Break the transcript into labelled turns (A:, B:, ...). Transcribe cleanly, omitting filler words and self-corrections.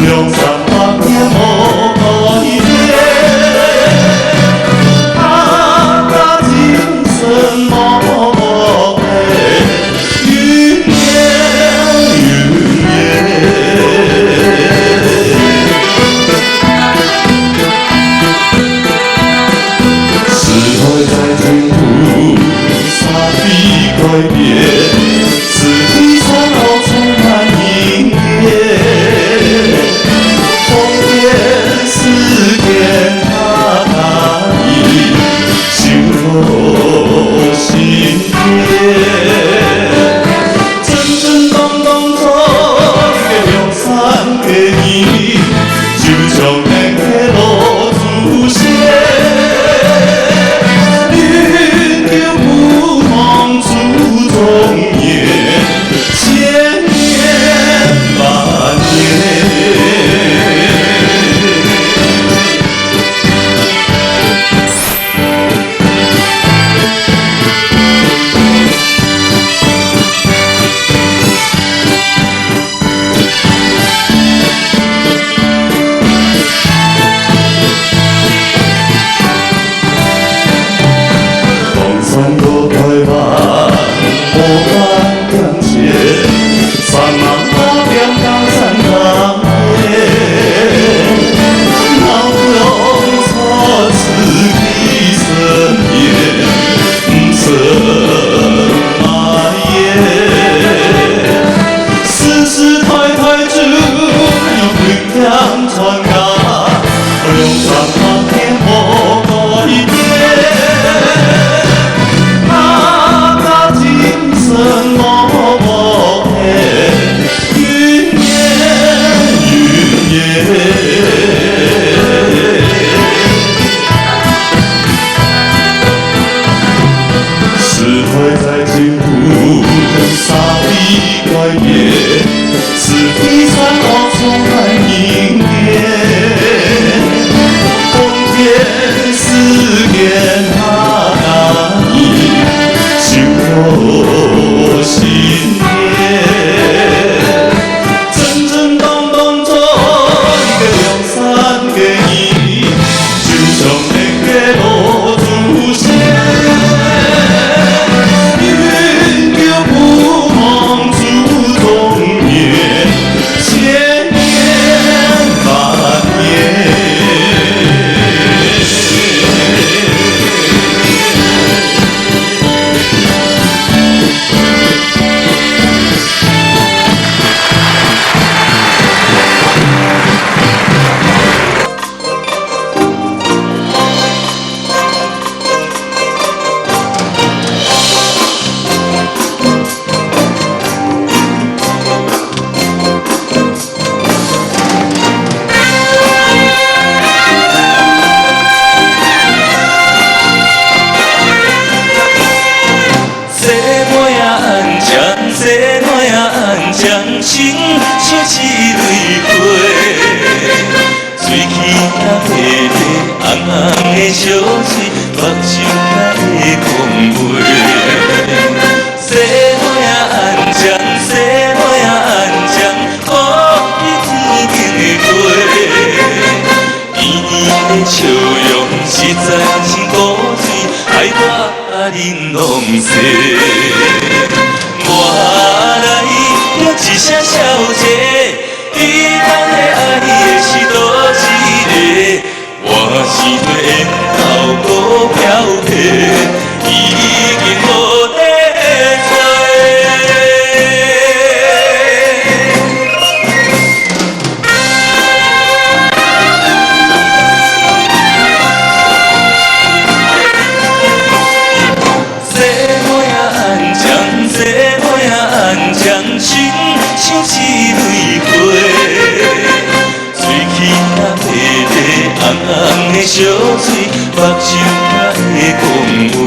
A: 用三百年无改变，他今生无变，云烟云烟。时代在进步，沙地改变，四季山后充满阴天。世间他大意，心落心田。真真当当做一个良善的义，就像天的路主线。绿柳不忘初中年，千年万年。穿过台湾，无敢向前，山盟打遍江山当年，老用错字几十年，不曾埋怨。世世代代只有平阳传家，用三百年无改变。什么无变，云烟云烟。时代在进步，沙地改变，四季山后充满阴天。风天思念他大意，心落心田。真真当当做一个良善的义，就像天的路主线。云柳不忘初中年，千年万年。心像一蕊花，水起啊迷迷，红红的小水，目睭啊会讲话。西花啊安详，西花啊安详，可比天顶的花。圆圆的笑容，实在是古水，害我忍拢西。我来。一声小姐，你当的爱的是倒一个？我是对缘头无漂泊，已经无在找。西花呀安详，西花呀安详，心。像一蕊花，水起啊迷迷，红红的小水，目睭啊会讲话。